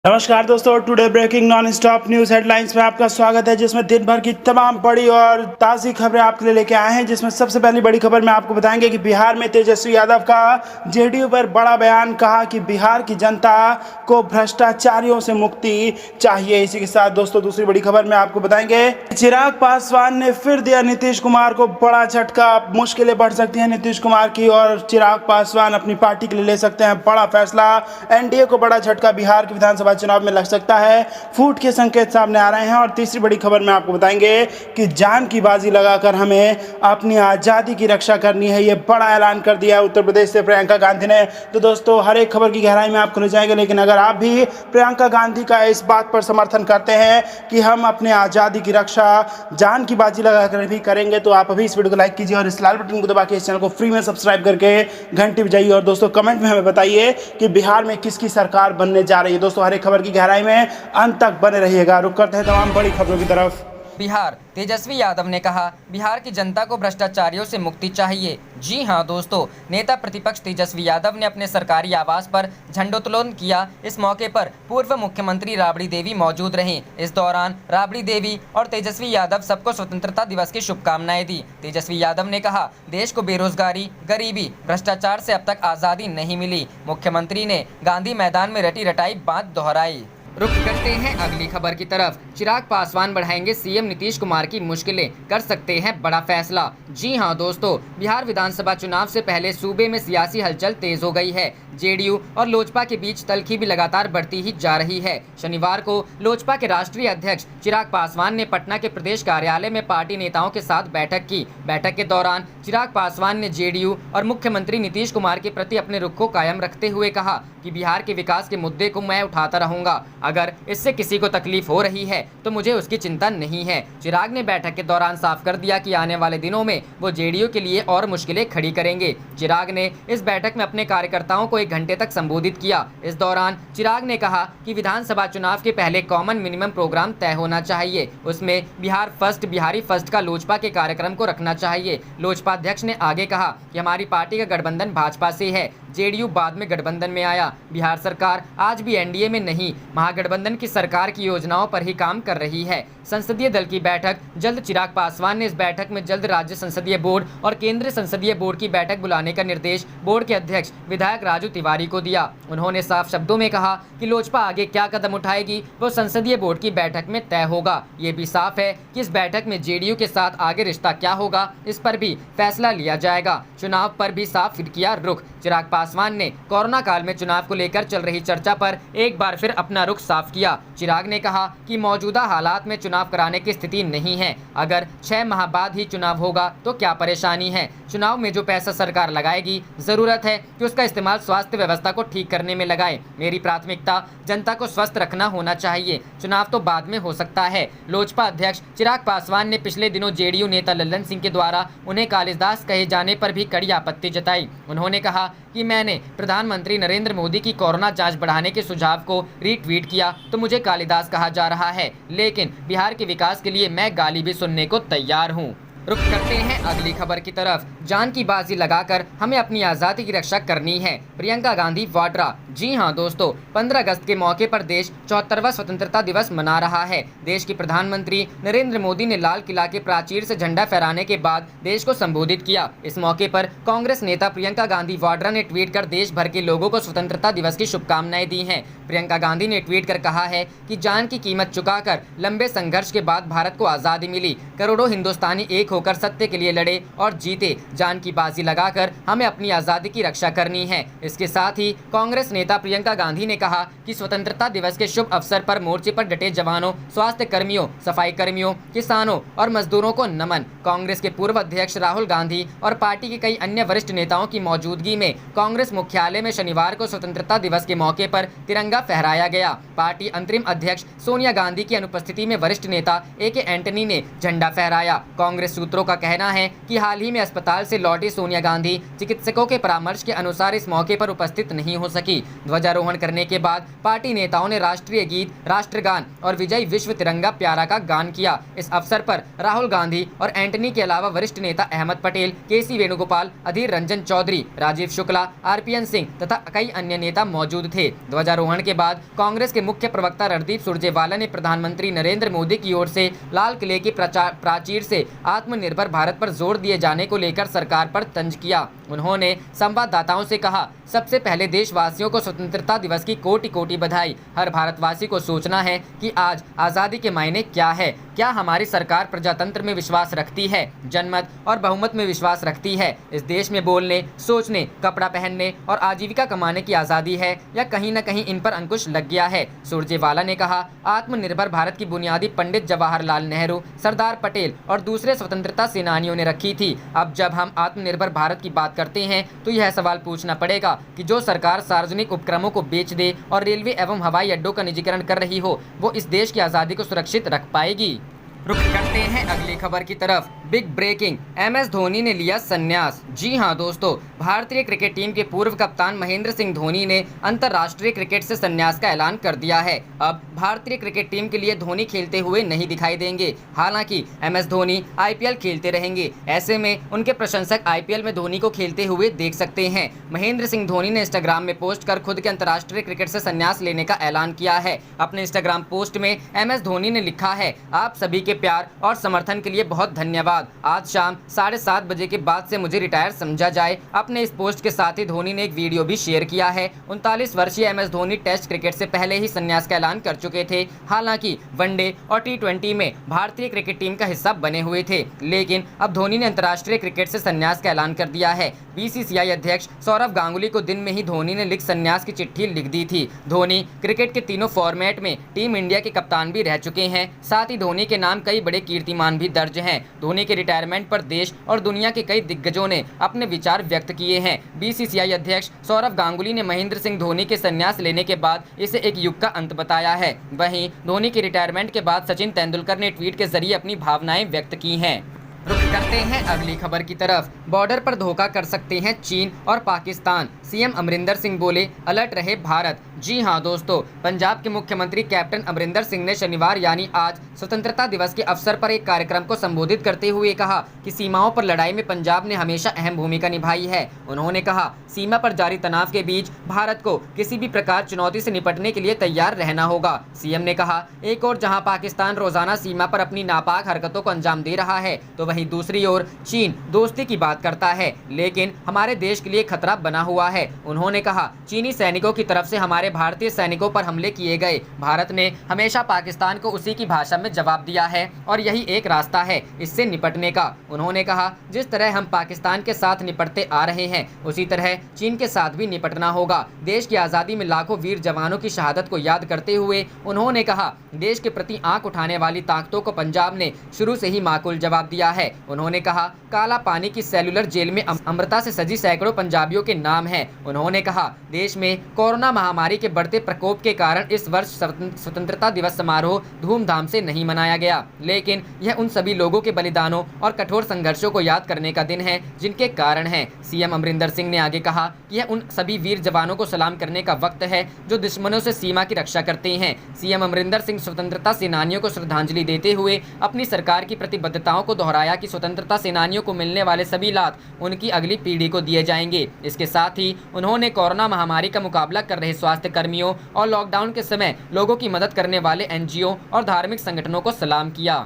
नमस्कार दोस्तों, today breaking non stop news headlines में आपका स्वागत है, जिसमें दिन भर की तमाम बड़ी और ताज़ी खबरें आपके लिए लेके आए हैं। जिसमें सबसे पहली बड़ी खबर में आपको बताएंगे कि बिहार में तेजस्वी यादव का जेडीयू पर बड़ा बयान। कहा कि बिहार की जनता को भ्रष्टाचारियों से मुक्ति चाहिए। इसी के साथ दोस्तों दूसरी बड़ी खबर में आपको बताएंगे चिराग पासवान ने फिर दिया नीतीश कुमार को बड़ा झटका। मुश्किलें बढ़ सकती हैं नीतीश कुमार की, और चिराग पासवान अपनी पार्टी के लिए ले सकते हैं बड़ा फैसला। एनडीए को बड़ा झटका, बिहार की विधानसभा चुनाव में लग सकता है। फूट के संकेत सामने आ रहे हैं। और तीसरी बड़ी खबर में आपको बताएंगे कि जान की बाजी लगाकर हमें अपनी आज़ादी की रक्षा करनी है, ये बड़ा ऐलान कर दिया है उत्तर प्रदेश से प्रियंका गांधी ने। तो दोस्तों हर एक खबर की गहराई में आपको ले जाएंगे, लेकिन अगर आप भी प्रियंका गांधी का इस बात पर समर्थन करते हैं कि हम अपने आज़ादी की रक्षा जान की बाजी लगाकर भी करेंगे, तो आप अभी इस वीडियो को लाइक कीजिए और इस लाल बटन को दबा के इस चैनल को फ्री में सब्सक्राइब करके घंटी बजाइए। और दोस्तों कमेंट में हमें बताइए कि बिहार में किसकी सरकार बनने जा रही है। दोस्तों हर एक खबर की गहराई में अंत तक बने रहिएगा। रुक करते हैं तमाम बड़ी खबरों की तरफ। बिहार, तेजस्वी यादव ने कहा बिहार की जनता को भ्रष्टाचारियों से मुक्ति चाहिए। जी हां दोस्तों, नेता प्रतिपक्ष तेजस्वी यादव ने अपने सरकारी आवास पर झंडोत्तोलन किया। इस मौके पर पूर्व मुख्यमंत्री राबड़ी देवी मौजूद रहीं। इस दौरान राबड़ी देवी और तेजस्वी यादव सबको स्वतंत्रता दिवस की शुभकामनाएं दी। तेजस्वी यादव ने कहा देश को बेरोजगारी, गरीबी, भ्रष्टाचार से अब तक आज़ादी नहीं मिली। मुख्यमंत्री ने गांधी मैदान में रटी रटाई बात दोहराई। रुख करते हैं अगली खबर की तरफ। चिराग पासवान बढ़ाएंगे सीएम नीतीश कुमार की मुश्किलें, कर सकते हैं बड़ा फैसला। जी हां दोस्तों, बिहार विधानसभा चुनाव से पहले सूबे में सियासी हलचल तेज हो गई है। जेडीयू और लोजपा के बीच तल्खी भी लगातार बढ़ती ही जा रही है। शनिवार को लोजपा के राष्ट्रीय अध्यक्ष चिराग पासवान ने पटना के प्रदेश कार्यालय में पार्टी नेताओं के साथ बैठक की। बैठक के दौरान चिराग पासवान ने जेडीयू और मुख्यमंत्री नीतीश कुमार के प्रति अपने रुख को कायम रखते हुए कहा कि बिहार के विकास के मुद्दे को मैं उठाता रहूंगा। अगर इससे किसी को तकलीफ हो रही है तो मुझे उसकी चिंता नहीं है। चिराग ने बैठक के दौरान साफ कर दिया कि आने वाले दिनों में वो जेडीयू के लिए और मुश्किलें खड़ी करेंगे। चिराग ने इस बैठक में अपने कार्यकर्ताओं को 1 घंटे तक संबोधित किया। इस दौरान चिराग ने कहा कि विधानसभा चुनाव के पहले कॉमन मिनिमम प्रोग्राम तय होना चाहिए। उसमें बिहार फर्स्ट, बिहारी फर्स्ट का लोजपा के कार्यक्रम को रखना चाहिए। लोजपा अध्यक्ष ने आगे कहा कि हमारी पार्टी का गठबंधन भाजपा से है, जेडीयू बाद में गठबंधन में आया। बिहार सरकार आज भी एनडीए में नहीं, महागठबंधन की सरकार की योजनाओं पर ही काम कर रही है। संसदीय दल की बैठक जल्द। चिराग पासवान ने इस बैठक में जल्द राज्य संसदीय बोर्ड और केंद्रीय संसदीय बोर्ड की बैठक बुलाने का निर्देश बोर्ड के अध्यक्ष विधायक राजू तिवारी को दिया। उन्होंने साफ शब्दों में कहा कि लोजपा आगे क्या कदम उठाएगी वो संसदीय बोर्ड की बैठक में तय होगा। ये भी साफ है कि इस बैठक में जेडीयू के साथ आगे रिश्ता क्या होगा, इस पर भी फैसला लिया जाएगा। चुनाव पर भी साफ किया रुख। चिराग पासवान ने कोरोना काल में चुनाव को लेकर चल रही चर्चा पर एक बार फिर अपना रुख साफ किया। चिराग ने कहा कि मौजूदा हालात में चुनाव कराने की स्थिति नहीं है। अगर 6 माह बाद ही चुनाव होगा तो क्या परेशानी है। चुनाव में जो पैसा सरकार लगाएगी, जरूरत है कि उसका इस्तेमाल स्वास्थ्य व्यवस्था को ठीक करने में लगाए। मेरी प्राथमिकता जनता को स्वस्थ रखना होना चाहिए। चुनाव तो बाद में हो सकता है। लोजपा अध्यक्ष चिराग पासवान ने पिछले दिनों जेडीयू नेता लल्लन सिंह के द्वारा उन्हें कालिदास कहे जाने पर भी कड़ी आपत्ति जताई। उन्होंने कहा कि मैंने प्रधानमंत्री नरेंद्र मोदी की कोरोना जांच बढ़ाने के सुझाव को रीट्वीट किया तो मुझे कालिदास कहा जा रहा है, लेकिन बिहार के विकास के लिए मैं गाली भी सुनने को तैयार हूँ। रुख करते हैं अगली खबर की तरफ। जान की बाजी लगाकर हमें अपनी आज़ादी की रक्षा करनी है, प्रियंका गांधी वाड्रा। जी हां दोस्तों, 15 अगस्त के मौके पर देश 74वां स्वतंत्रता दिवस मना रहा है। देश के प्रधानमंत्री नरेंद्र मोदी ने लाल किला के प्राचीर से झंडा फहराने के बाद देश को संबोधित किया। इस मौके पर कांग्रेस नेता प्रियंका गांधी वाड्रा ने ट्वीट कर देश भर के लोगों को स्वतंत्रता दिवस की शुभकामनाएं दी हैं। प्रियंका गांधी ने ट्वीट कर कहा है कि जान की कीमत चुकाकर लंबे संघर्ष के बाद भारत को आज़ादी मिली। करोड़ों हिंदुस्तानी एक होकर सत्य के लिए लड़े और जीते। जान की बाजी लगाकर हमें अपनी आज़ादी की रक्षा करनी है। इसके साथ ही कांग्रेस नेता प्रियंका गांधी ने कहा कि स्वतंत्रता दिवस के शुभ अवसर पर मोर्चे पर डटे जवानों, स्वास्थ्य कर्मियों, सफाई कर्मियों, किसानों और मजदूरों को नमन। कांग्रेस के पूर्व अध्यक्ष राहुल गांधी और पार्टी के कई अन्य वरिष्ठ नेताओं की मौजूदगी में कांग्रेस मुख्यालय में शनिवार को स्वतंत्रता दिवस के मौके पर तिरंगा फहराया गया। पार्टी अंतरिम अध्यक्ष सोनिया गांधी की अनुपस्थिति में वरिष्ठ नेता AK एंटनी ने झंडा फहराया। कांग्रेस सूत्रों का कहना है कि हाल ही में अस्पताल नेपाल से लौटी सोनिया गांधी चिकित्सकों के परामर्श के अनुसार इस मौके पर उपस्थित नहीं हो सकी। ध्वजारोहण करने के बाद पार्टी नेताओं ने राष्ट्रीय गीत, राष्ट्रगान और विजय विश्व तिरंगा प्यारा का गान किया। इस अवसर पर राहुल गांधी और एंटनी के अलावा वरिष्ठ नेता अहमद पटेल, केसी वेणुगोपाल, अधीर रंजन चौधरी, राजीव शुक्ला, आरपीएन सिंह तथा कई अन्य नेता मौजूद थे। ध्वजारोहण के बाद कांग्रेस के मुख्य प्रवक्ता रणदीप सुरजेवाला ने प्रधानमंत्री नरेंद्र मोदी की ओर से लाल किले की प्राचीर से आत्मनिर्भर भारत पर जोर दिए जाने को लेकर सरकार पर तंज किया। उन्होंने संवाददाताओं से कहा, सबसे पहले देशवासियों को स्वतंत्रता दिवस की कोटि कोटि बधाई। हर भारतवासी को सोचना है कि आज आज़ादी के मायने क्या है। क्या हमारी सरकार प्रजातंत्र में विश्वास रखती है, जनमत और बहुमत में विश्वास रखती है? इस देश में बोलने, सोचने, कपड़ा पहनने और आजीविका कमाने की आज़ादी है या कहीं न कहीं इन पर अंकुश लग गया है? सुरजेवाला ने कहा, आत्मनिर्भर भारत की बुनियादी पंडित जवाहरलाल नेहरू, सरदार पटेल और दूसरे स्वतंत्रता सेनानियों ने रखी थी। अब जब हम आत्मनिर्भर भारत की बात करते हैं तो यह सवाल पूछना पड़ेगा कि जो सरकार सार्वजनिक उपक्रमों को बेच दे और रेलवे एवं हवाई अड्डों का निजीकरण कर रही हो, वो इस देश की आज़ादी को सुरक्षित रख पाएगी। रुक करते हैं अगली खबर की तरफ। बिग ब्रेकिंग, एमएस धोनी ने लिया संन्यास। जी हां दोस्तों, भारतीय क्रिकेट टीम के पूर्व कप्तान महेंद्र सिंह धोनी ने अंतर्राष्ट्रीय क्रिकेट से संन्यास का ऐलान कर दिया है। अब भारतीय क्रिकेट टीम के लिए धोनी खेलते हुए नहीं दिखाई देंगे। हालांकि एमएस धोनी आईपीएल खेलते रहेंगे। ऐसे में उनके प्रशंसक आईपीएल में धोनी को खेलते हुए देख सकते हैं। महेंद्र सिंह धोनी ने इंस्टाग्राम में पोस्ट कर खुद के अंतर्राष्ट्रीय क्रिकेट से संन्यास लेने का ऐलान किया है। अपने इंस्टाग्राम पोस्ट में एमएस धोनी ने लिखा है, आप सभी के प्यार और समर्थन के लिए बहुत धन्यवाद। आज शाम 7:30 बजे के बाद से मुझे रिटायर समझा जाए। अपने इस पोस्ट के साथ ही धोनी ने एक वीडियो भी शेयर किया है। 39 वर्षीय एमएस धोनी टेस्ट क्रिकेट से पहले ही संन्यास का ऐलान कर चुके थे। हालांकि वनडे और टी20 में भारतीय क्रिकेट टीम का हिस्सा बने हुए थे, लेकिन अब धोनी ने अंतर्राष्ट्रीय क्रिकेट से संन्यास का ऐलान कर दिया है। बीसीसीआई अध्यक्ष सौरव गांगुली को दिन में ही धोनी ने संन्यास की चिट्ठी लिख दी थी। धोनी क्रिकेट के तीनों फॉर्मेट में टीम इंडिया के कप्तान भी रह चुके हैं। साथ ही धोनी के नाम कई बड़े कीर्तिमान भी दर्ज हैं। धोनी के रिटायरमेंट पर देश और दुनिया के कई दिग्गजों ने अपने विचार व्यक्त किए हैं। बीसीसीआई अध्यक्ष सौरव गांगुली ने महेंद्र सिंह धोनी के संन्यास लेने के बाद इसे एक युग का अंत बताया है। वहीं धोनी के रिटायरमेंट के बाद सचिन तेंदुलकर ने ट्वीट के जरिए अपनी भावनाएं व्यक्त की हैं। रुक करते हैं अगली खबर की तरफ। बॉर्डर पर धोखा कर सकते हैं चीन और पाकिस्तान, सीएम अमरिंदर सिंह बोले, अलर्ट रहे भारत। जी हां दोस्तों, पंजाब के मुख्यमंत्री कैप्टन अमरिंदर सिंह ने शनिवार यानी आज स्वतंत्रता दिवस के अवसर पर एक कार्यक्रम को संबोधित करते हुए कहा कि सीमाओं पर लड़ाई में पंजाब ने हमेशा अहम भूमिका निभाई है। उन्होंने कहा, सीमा पर जारी तनाव के बीच भारत को किसी भी प्रकार चुनौती से निपटने के लिए तैयार रहना होगा। सीएम ने कहा, एक और जहां पाकिस्तान रोजाना सीमा पर अपनी नापाक हरकतों को अंजाम दे रहा है, तो वहीं दूसरी ओर चीन दोस्ती की बात करता है, लेकिन हमारे देश के लिए खतरा बना हुआ है। उन्होंने कहा, चीनी सैनिकों की तरफ से हमारे भारतीय सैनिकों पर हमले किए गए। भारत ने हमेशा पाकिस्तान को उसी की भाषा में जवाब दिया है और यही एक रास्ता है इससे निपटने का। उन्होंने कहा, जिस तरह हम पाकिस्तान के साथ निपटते आ रहे हैं, उसी तरह चीन के साथ भी निपटना होगा। देश की आज़ादी में लाखों वीर जवानों की शहादत को याद करते हुए उन्होंने कहा, देश के प्रति आंख उठाने वाली ताकतों को पंजाब ने शुरू से ही माकूल जवाब दिया है। उन्होंने कहा, काला पानी की सेलुलर जेल में अमृता से सजी सैकड़ों पंजाबियों के नाम हैं। उन्होंने कहा, देश में कोरोना महामारी के बढ़ते प्रकोप के कारण इस वर्ष स्वतंत्रता दिवस समारोह धूमधाम से नहीं मनाया गया, लेकिन यह उन सभी लोगों के बलिदानों और कठोर संघर्षों को याद करने का दिन है जिनके कारण है। सीएम अमरिंदर सिंह ने आगे कहा कि यह उन सभी वीर जवानों को सलाम करने का वक्त है जो दुश्मनों से सीमा की रक्षा करते हैं। सीएम अमरिंदर सिंह स्वतंत्रता सेनानियों को श्रद्धांजलि देते हुए अपनी सरकार की प्रतिबद्धताओं को दोहराया कि स्वतंत्रता सेनानियों को मिलने वाले सभी लाभ उनकी अगली पीढ़ी को दिए जाएंगे। इसके साथ ही उन्होंने कोरोना महामारी का मुकाबला कर रहे स्वास्थ्य कर्मियों और लॉकडाउन के समय लोगों की मदद करने वाले एनजीओ और धार्मिक संगठनों को सलाम किया।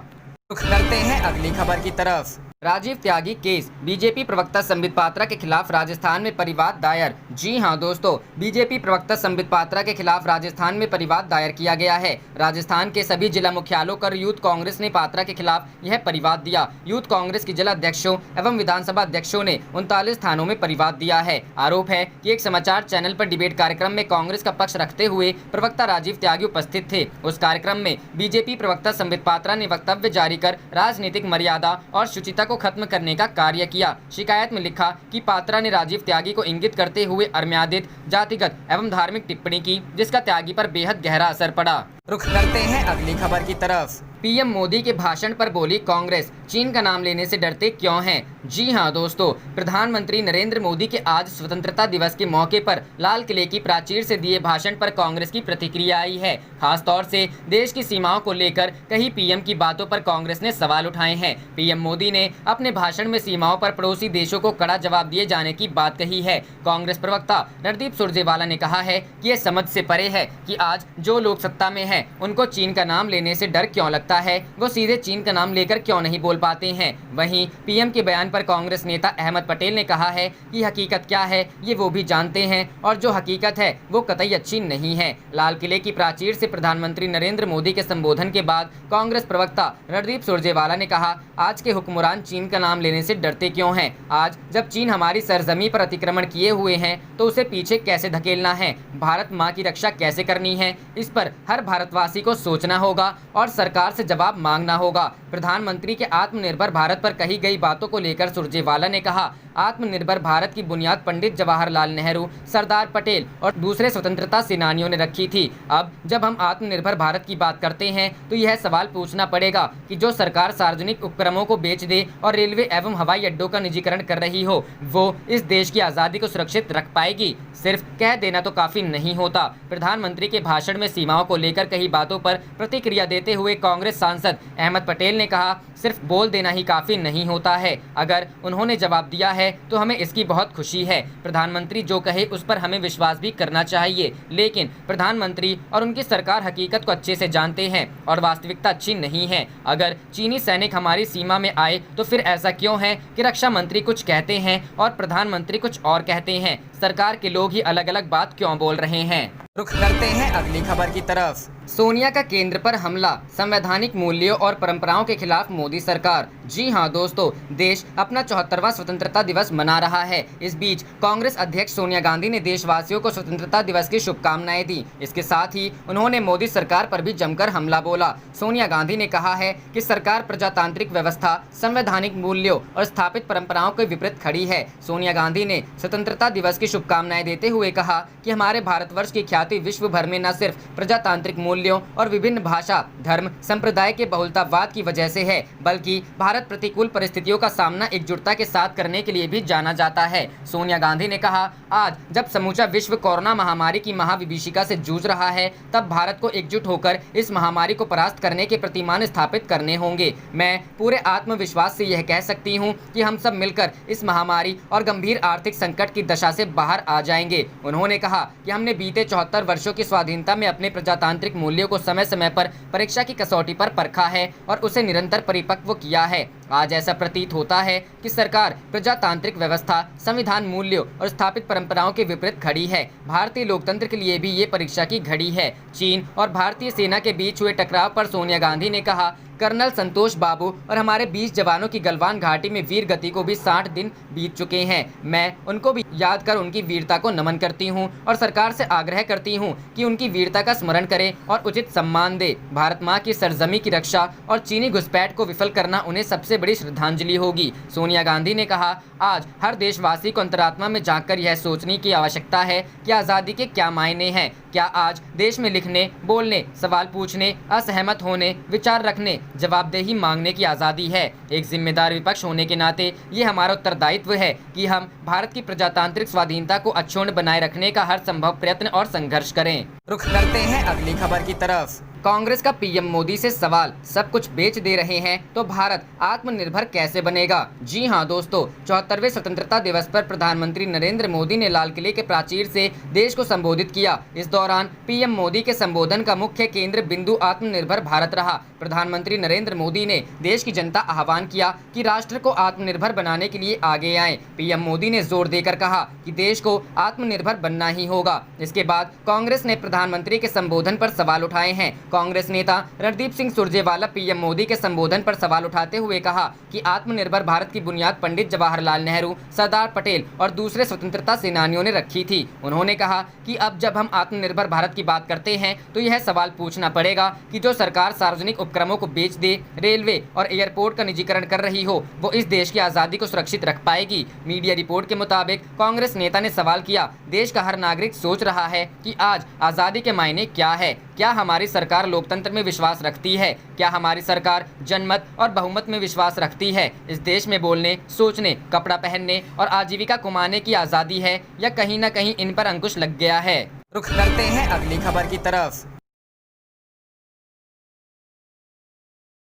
रुख करते हैं अगली खबर की तरफ। राजीव त्यागी केस, बीजेपी प्रवक्ता संबित पात्रा के खिलाफ राजस्थान में परिवाद दायर। जी हां दोस्तों, बीजेपी प्रवक्ता संबित पात्रा के खिलाफ राजस्थान में परिवाद दायर किया गया है। राजस्थान के सभी जिला मुख्यालयों पर यूथ कांग्रेस ने पात्रा के खिलाफ यह परिवाद दिया। यूथ कांग्रेस के जिला अध्यक्षों एवं विधानसभा अध्यक्षों ने 39 थानों में परिवाद दिया है। आरोप है कि एक समाचार चैनल पर डिबेट कार्यक्रम में कांग्रेस का पक्ष रखते हुए प्रवक्ता राजीव त्यागी उपस्थित थे। उस कार्यक्रम में बीजेपी प्रवक्ता संबित पात्रा ने वक्तव्य जारी कर राजनीतिक मर्यादा और शुचिता खत्म करने का कार्य किया। शिकायत में लिखा कि पात्रा ने राजीव त्यागी को इंगित करते हुए अमर्यादित, जातिगत एवं धार्मिक टिप्पणी की, जिसका त्यागी पर बेहद गहरा असर पड़ा। रुख करते हैं अगली खबर की तरफ। पीएम मोदी के भाषण पर बोली कांग्रेस, चीन का नाम लेने से डरते क्यों हैं? जी हां दोस्तों, प्रधानमंत्री नरेंद्र मोदी के आज स्वतंत्रता दिवस के मौके पर लाल किले की प्राचीर से दिए भाषण पर कांग्रेस की प्रतिक्रिया आई है। खास तौर से देश की सीमाओं को लेकर कई पीएम की बातों पर कांग्रेस ने सवाल उठाए हैं। पीएम मोदी ने अपने भाषण में सीमाओं पर पड़ोसी देशों को कड़ा जवाब दिए जाने की बात कही है। कांग्रेस प्रवक्ता रणदीप सुरजेवाला ने कहा है कि ये समझ से परे है कि आज जो लोग सत्ता में हैं, उनको चीन का नाम लेने से डर क्यों लगता है, वो सीधे चीन का नाम लेकर क्यों नहीं बोल पाते हैं। वहीं पीएम के बयान पर कांग्रेस नेता अहमद पटेल ने कहा है कि हकीकत क्या है ये वो भी जानते हैं और जो हकीकत है वो कतई अच्छी नहीं है। लाल किले की प्राचीर से प्रधानमंत्री नरेंद्र मोदी के संबोधन के बाद कांग्रेस प्रवक्ता रणदीप सुरजेवाला ने कहा, आज के हुक्मरान चीन का नाम लेने से डरते क्यों हैं? आज जब चीन हमारी सरजमी पर अतिक्रमण किए हुए हैं तो उसे पीछे कैसे धकेलना है, भारत माँ की रक्षा कैसे करनी है, इस पर हर भारतवासी को सोचना होगा और सरकार से जवाब मांगना होगा। प्रधानमंत्री के आत्मनिर्भर भारत पर कही गई बातों को लेकर सुरजेवाला ने कहा, आत्मनिर्भर भारत की बुनियाद पंडित जवाहरलाल नेहरू, सरदार पटेल और दूसरे स्वतंत्रता सेनानियों ने रखी थी। अब जब हम आत्मनिर्भर भारत की बात करते हैं तो यह सवाल पूछना पड़ेगा कि जो सरकार सार्वजनिक उपक्रमों को बेच दे और रेलवे एवं हवाई अड्डों का निजीकरण कर रही हो, वो इस देश की आज़ादी को सुरक्षित रख पाएगी? सिर्फ कह देना तो काफ़ी नहीं होता। प्रधानमंत्री के भाषण में सीमाओं को लेकर कई बातों पर प्रतिक्रिया देते हुए कांग्रेस सांसद अहमद पटेल ने कहा, सिर्फ बोल देना ही काफ़ी नहीं होता है। अगर उन्होंने जवाब दिया है तो हमें इसकी बहुत खुशी है। प्रधानमंत्री जो कहे उस पर हमें विश्वास भी करना चाहिए, लेकिन प्रधानमंत्री और उनकी सरकार हकीकत को अच्छे से जानते हैं और वास्तविकता अच्छी नहीं है। अगर चीनी सैनिक हमारी सीमा में आए तो फिर ऐसा क्यों है कि रक्षा मंत्री कुछ कहते हैं और प्रधानमंत्री कुछ और कहते हैं? सरकार के लोग ही अलग अलग बात क्यों बोल रहे हैं? रुख करते हैं अगली खबर की तरफ। सोनिया का केंद्र पर हमला, संवैधानिक मूल्यों और परंपराओं के खिलाफ मोदी सरकार। जी हां दोस्तों, देश अपना 74वां स्वतंत्रता दिवस मना रहा है। इस बीच कांग्रेस अध्यक्ष सोनिया गांधी ने देशवासियों को स्वतंत्रता दिवस की शुभकामनाएं दी। इसके साथ ही उन्होंने मोदी सरकार पर भी जमकर हमला बोला। सोनिया गांधी ने कहा है कि सरकार प्रजातांत्रिक व्यवस्था, संवैधानिक मूल्यों और स्थापित परंपराओं के विपरीत खड़ी है। सोनिया गांधी ने स्वतंत्रता दिवस की शुभकामनाएं देते हुए कहा कि हमारे भारतवर्ष की ख्याति विश्व भर में न सिर्फ प्रजातांत्रिक मूल्यों और विभिन्न भाषा, धर्म, संप्रदाय के बहुलतावाद की वजह से है, बल्कि भारत प्रतिकूल परिस्थितियों का सामना एकजुटता के साथ करने के लिए भी जाना जाता है। सोनिया गांधी ने कहा, आज जब समूचा विश्व कोरोना महामारी की महाविभीषिका से जूझ रहा है, तब भारत को एकजुट होकर इस महामारी को परास्त करने के प्रतिमान स्थापित करने होंगे। मैं पूरे आत्मविश्वास से यह कह सकती हूँ कि हम सब मिलकर इस महामारी और गंभीर आर्थिक संकट की दशा से बाहर आ जाएंगे। उन्होंने कहा कि हमने बीते 74 वर्षों की स्वाधीनता में अपने प्रजातांत्रिक मूल्यों को समय समय पर परीक्षा की कसौटी पर परखा है और उसे निरंतर परिपक्व किया है। आज ऐसा प्रतीत होता है कि सरकार प्रजातांत्रिक व्यवस्था, संविधान मूल्यों और स्थापित परंपराओं के विपरीत खड़ी है। भारतीय लोकतंत्र के लिए भी ये परीक्षा की घड़ी है। चीन और भारतीय सेना के बीच हुए टकराव पर सोनिया गांधी ने कहा, कर्नल संतोष बाबू और हमारे 20 जवानों की गलवान घाटी में वीर गति को भी 60 दिन बीत चुके हैं। मैं उनको भी याद कर उनकी वीरता को नमन करती हूं और सरकार से आग्रह करती हूं कि उनकी वीरता का स्मरण करे और उचित सम्मान दे। भारत माँ की सरजमी की रक्षा और चीनी घुसपैठ को विफल करना उन्हें सबसे बड़ी श्रद्धांजलि होगी। सोनिया गांधी ने कहा, आज हर देशवासी को अंतरात्मा में झांककर यह सोचने की आवश्यकता है कि आज़ादी के क्या मायने हैं। क्या आज देश में लिखने, बोलने, सवाल पूछने, असहमत होने, विचार रखने, जवाबदेही मांगने की आज़ादी है? एक जिम्मेदार विपक्ष होने के नाते ये हमारा उत्तरदायित्व है कि हम भारत की प्रजातांत्रिक स्वाधीनता को अक्षुण्ण बनाए रखने का हर संभव प्रयत्न और संघर्ष करें। रुख करते हैं अगली खबर की तरफ। कांग्रेस का पीएम मोदी से सवाल, सब कुछ बेच दे रहे हैं तो भारत आत्मनिर्भर कैसे बनेगा? जी हां दोस्तों, 74वें स्वतंत्रता दिवस पर प्रधानमंत्री नरेंद्र मोदी ने लाल किले के प्राचीर से देश को संबोधित किया। इस दौरान पीएम मोदी के संबोधन का मुख्य केंद्र बिंदु आत्मनिर्भर भारत रहा। प्रधानमंत्री नरेंद्र मोदी ने देश की जनता आह्वान किया कि राष्ट्र को आत्मनिर्भर बनाने के लिए आगे आए। पीएम मोदी ने जोर देकर कहा कि देश को आत्मनिर्भर बनना ही होगा। इसके बाद कांग्रेस ने प्रधानमंत्री के संबोधन पर सवाल उठाए हैं। कांग्रेस नेता रणदीप सिंह सुरजेवाला पीएम मोदी के संबोधन पर सवाल उठाते हुए कहा कि आत्मनिर्भर भारत की बुनियाद पंडित जवाहरलाल नेहरू, सरदार पटेल और दूसरे स्वतंत्रता सेनानियों ने रखी थी। उन्होंने कहा कि अब जब हम आत्मनिर्भर भारत की बात करते हैं तो यह सवाल पूछना पड़ेगा कि जो सरकार सार्वजनिक उपक्रमों को बेच दे, रेलवे और एयरपोर्ट का निजीकरण कर रही हो, वो इस देश की आज़ादी को सुरक्षित रख पाएगी। मीडिया रिपोर्ट के मुताबिक कांग्रेस नेता ने सवाल किया, देश का हर नागरिक सोच रहा है कि आज आज़ादी के मायने क्या है। क्या हमारी सरकार लोकतंत्र में विश्वास रखती है? क्या हमारी सरकार जनमत और बहुमत में विश्वास रखती है? इस देश में बोलने, सोचने, कपड़ा पहनने और आजीविका कमाने की आज़ादी है या कहीं न कहीं इन पर अंकुश लग गया है? रुख करते हैं अगली खबर की तरफ।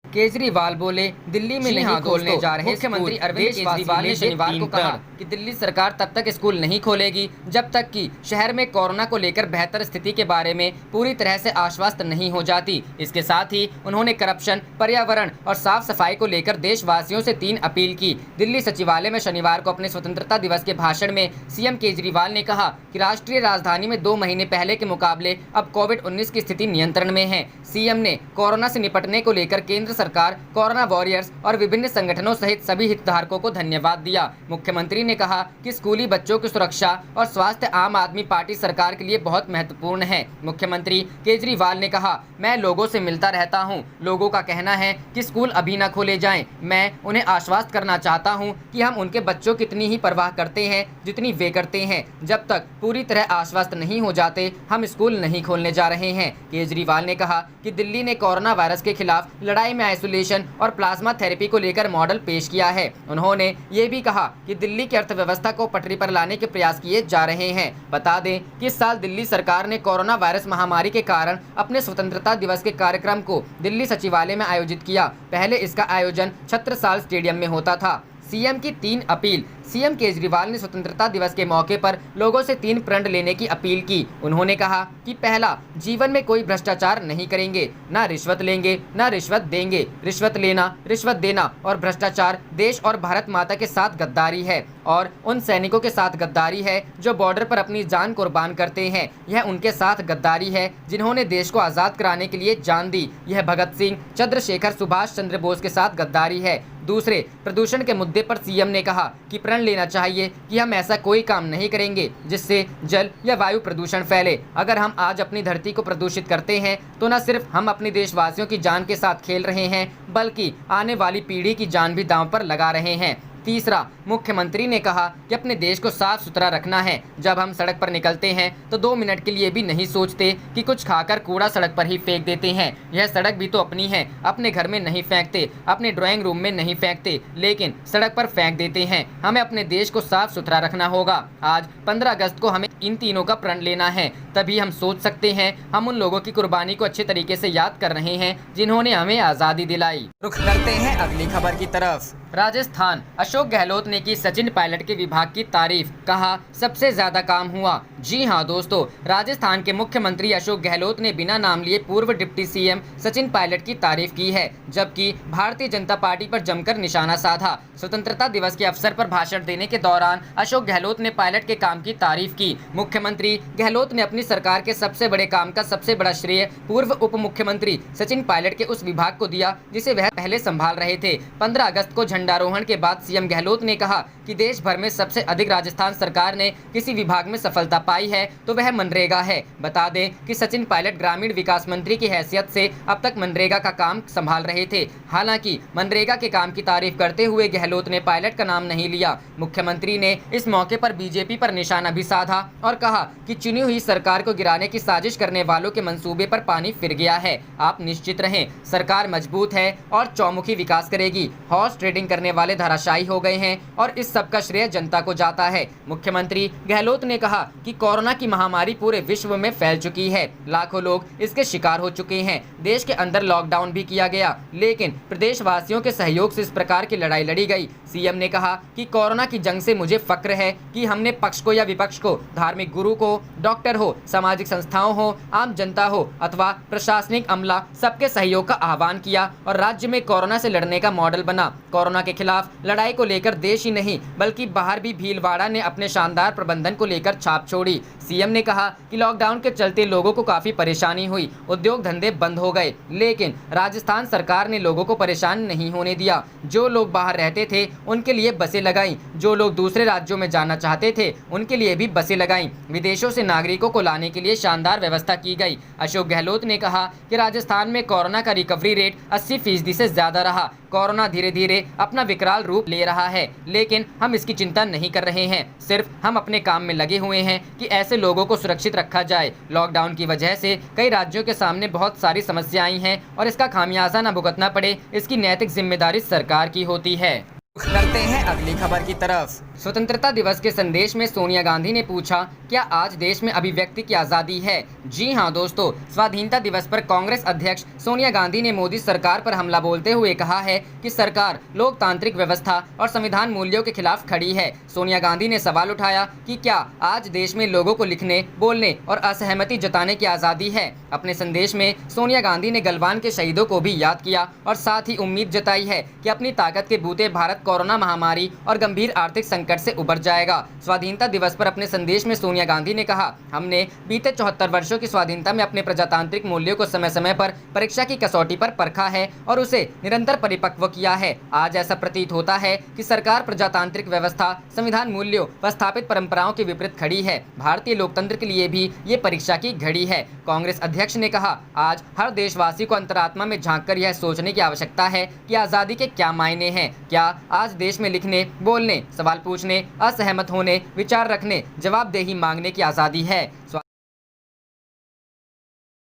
केजरीवाल बोले, दिल्ली में नहीं खोलने जा रहे मुख्यमंत्री अरविंद केजरीवाल ने शनिवार को कहा कि दिल्ली सरकार तब तक स्कूल नहीं खोलेगी जब तक कि शहर में कोरोना को लेकर बेहतर स्थिति के बारे में पूरी तरह से आश्वस्त नहीं हो जाती। इसके साथ ही उन्होंने करप्शन, पर्यावरण और साफ सफाई को लेकर देशवासियों से 3 अपील की। दिल्ली सचिवालय में शनिवार को अपने स्वतंत्रता दिवस के भाषण में सीएम केजरीवाल ने कहा कि राष्ट्रीय राजधानी में 2 महीने पहले के मुकाबले अब कोविड-19 की स्थिति नियंत्रण में है। सीएम ने कोरोना से निपटने को लेकर केंद्र सरकार, कोरोना वॉरियर्स और विभिन्न संगठनों सहित सभी हितधारकों को धन्यवाद दिया। मुख्यमंत्री ने कहा कि स्कूली बच्चों की सुरक्षा और स्वास्थ्य आम आदमी पार्टी सरकार के लिए बहुत महत्वपूर्ण है। मुख्यमंत्री केजरीवाल ने कहा, मैं लोगों से मिलता रहता हूं। लोगों का कहना है कि स्कूल अभी न खोले जाएं। मैं उन्हें आश्वस्त करना चाहता हूं कि हम उनके बच्चों की इतनी ही परवाह करते हैं जितनी वे करते हैं। जब तक पूरी तरह आश्वस्त नहीं हो जाते, हम स्कूल नहीं खोलने जा रहे हैं। केजरीवाल ने कहा कि दिल्ली ने कोरोना वायरस के खिलाफ लड़ाई में आइसोलेशन और प्लाज्मा थेरेपी को लेकर मॉडल पेश किया है। उन्होंने ये भी कहा कि दिल्ली की अर्थव्यवस्था को पटरी पर लाने के प्रयास किए जा रहे हैं। बता दें कि इस साल दिल्ली सरकार ने कोरोना वायरस महामारी के कारण अपने स्वतंत्रता दिवस के कार्यक्रम को दिल्ली सचिवालय में आयोजित किया। पहले इसका आयोजन छत्रसाल स्टेडियम में होता था। सीएम की 3 अपील। सीएम केजरीवाल ने स्वतंत्रता दिवस के मौके पर लोगों से 3 प्रण लेने की अपील की। उन्होंने कहा कि पहला, जीवन में कोई भ्रष्टाचार नहीं करेंगे, ना रिश्वत लेंगे, ना रिश्वत देंगे। रिश्वत लेना, रिश्वत देना और भ्रष्टाचार देश और भारत माता के साथ गद्दारी है और उन सैनिकों के साथ गद्दारी है जो बॉर्डर पर अपनी जान कुर्बान करते हैं। यह उनके साथ गद्दारी है जिन्होंने देश को आज़ाद कराने के लिए जान दी। यह भगत सिंह, चंद्रशेखर, सुभाष चंद्र बोस के साथ गद्दारी है। दूसरे, प्रदूषण के मुद्दे पर सीएम ने कहा कि प्रण लेना चाहिए कि हम ऐसा कोई काम नहीं करेंगे जिससे जल या वायु प्रदूषण फैले। अगर हम आज अपनी धरती को प्रदूषित करते हैं तो न सिर्फ हम अपनी देशवासियों की जान के साथ खेल रहे हैं बल्कि आने वाली पीढ़ी की जान भी दांव पर लगा रहे हैं। तीसरा, मुख्यमंत्री ने कहा कि अपने देश को साफ सुथरा रखना है। जब हम सड़क पर निकलते हैं तो 2 मिनट के लिए भी नहीं सोचते कि कुछ खाकर कूड़ा सड़क पर ही फेंक देते हैं। यह सड़क भी तो अपनी है। अपने घर में नहीं फेंकते, अपने ड्राइंग रूम में नहीं फेंकते, लेकिन सड़क पर फेंक देते हैं। हमें अपने देश को साफ सुथरा रखना होगा। आज 15 अगस्त को हमें इन तीनों का प्रण लेना है, तभी हम सोच सकते हैं हम उन लोगों की कुर्बानी को अच्छे तरीके से याद कर रहे हैं जिन्होंने हमें आज़ादी दिलाई। रुख करते हैं अगली खबर की तरफ। राजस्थान, अशोक गहलोत ने की सचिन पायलट के विभाग की तारीफ, कहा सबसे ज्यादा काम हुआ। जी हां दोस्तों, राजस्थान के मुख्यमंत्री अशोक गहलोत ने बिना नाम लिए पूर्व डिप्टी सीएम सचिन पायलट की तारीफ की है, जबकि भारतीय जनता पार्टी पर जमकर निशाना साधा। स्वतंत्रता दिवस के अवसर पर भाषण देने के दौरान अशोक गहलोत ने पायलट के काम की तारीफ की। मुख्यमंत्री गहलोत ने अपनी सरकार के सबसे बड़े काम का सबसे बड़ा श्रेय पूर्व उप मुख्यमंत्री सचिन पायलट के उस विभाग को दिया जिसे वह पहले संभाल रहे थे। 15 अगस्त को झंडारोहण के बाद सीएम गहलोत ने कहा कि देश भर में सबसे अधिक राजस्थान सरकार ने किसी विभाग में सफलता पाई है तो वह मनरेगा है। बता दें कि सचिन पायलट ग्रामीण विकास मंत्री की हैसियत से अब तक मनरेगा का काम संभाल रहे थे। हालांकि मनरेगा के काम की तारीफ करते हुए गहलोत ने पायलट का नाम नहीं लिया। मुख्यमंत्री ने इस मौके पर बीजेपी पर निशाना भी साधा और कहा कि चुनी हुई सरकार को गिराने की साजिश करने वालों के मंसूबे पर पानी फिर गया है। आप निश्चित रहें, सरकार मजबूत है और चौमुखी विकास करेगी। हॉर्स ट्रेडिंग करने वाले धराशायी हो गए हैं और इस सबका श्रेय जनता को जाता है। मुख्यमंत्री गहलोत ने कहा कि कोरोना की महामारी पूरे विश्व में फैल चुकी है। लाखों लोग इसके शिकार हो चुके हैं। देश के अंदर लॉकडाउन भी किया गया, लेकिन प्रदेशवासियों के सहयोग से इस प्रकार की लड़ाई लड़ी गई। सीएम ने कहा कि कोरोना की जंग से मुझे फक्र है कि हमने पक्ष को या विपक्ष को, धार्मिक गुरु को, डॉक्टर हो, सामाजिक संस्थाओं हो, आम जनता हो अथवा प्रशासनिक अमला, सबके सहयोग का आह्वान किया और राज्य में कोरोना से लड़ने का मॉडल बना। कोरोना के खिलाफ लड़ाई को लेकर देश ही नहीं बल्कि बाहर भी भीलवाड़ा ने अपने शानदार प्रबंधन को लेकर छाप छोड़ी। सीएम ने कहा कि लॉकडाउन के चलते लोगों को काफी परेशानी हुई, उद्योग धंधे बंद हो गए, लेकिन राजस्थान सरकार ने लोगों को परेशान नहीं होने दिया। जो लोग बाहर रहते थे उनके लिए बसें लगाईं, जो लोग दूसरे राज्यों में जाना चाहते थे उनके लिए भी बसें लगाईं। विदेशों से नागरिकों को लाने के लिए शानदार व्यवस्था की गई। अशोक गहलोत ने कहा कि राजस्थान में कोरोना का रिकवरी रेट 80% से ज्यादा रहा। कोरोना धीरे धीरे अपना विकराल रूप ले रहा है, लेकिन हम इसकी चिंता नहीं कर रहे हैं। सिर्फ हम अपने काम में लगे हुए हैं कि ऐसे लोगों को सुरक्षित रखा जाए। लॉकडाउन की वजह से कई राज्यों के सामने बहुत सारी समस्याएं आई हैं और इसका खामियाजा न भुगतना पड़े, इसकी नैतिक जिम्मेदारी सरकार की होती है। करते हैं अगली खबर की तरफ। स्वतंत्रता दिवस के संदेश में सोनिया गांधी ने पूछा, क्या आज देश में अभिव्यक्ति की आज़ादी है? जी हां दोस्तों, स्वाधीनता दिवस पर कांग्रेस अध्यक्ष सोनिया गांधी ने मोदी सरकार पर हमला बोलते हुए कहा है कि सरकार लोकतांत्रिक व्यवस्था और संविधान मूल्यों के खिलाफ खड़ी है। सोनिया गांधी ने सवाल उठाया कि क्या आज देश में लोगों को लिखने, बोलने और असहमति जताने की आज़ादी है। अपने संदेश में सोनिया गांधी ने गलवान के शहीदों को भी याद किया और साथ ही उम्मीद जताई है कि अपनी ताकत के बूते भारत कोरोना महामारी और गंभीर आर्थिक संकट से उबर जाएगा। स्वाधीनता दिवस पर अपने संदेश में सोनिया गांधी ने कहा, हमने बीते 74 वर्षों की स्वाधीनता में अपने प्रजातांत्रिक मूल्यों को समय समय पर परीक्षा की कसौटी पर परखा है और उसे निरंतर परिपक्व किया है। आज ऐसा प्रतीत होता है कि सरकार प्रजातांत्रिक व्यवस्था, संविधान मूल्यों व स्थापित परंपराओं के विपरीत खड़ी है। भारतीय लोकतंत्र के लिए भी ये परीक्षा की घड़ी है। कांग्रेस अध्यक्ष ने कहा, आज हर देशवासी को अंतरात्मा में झांककर यह सोचने की आवश्यकता है कि आज़ादी के क्या मायने हैं। क्या आज देश में लिखने, बोलने, सवाल पूछने, असहमत होने, विचार रखने, जवाबदेही मांगने की आज़ादी है?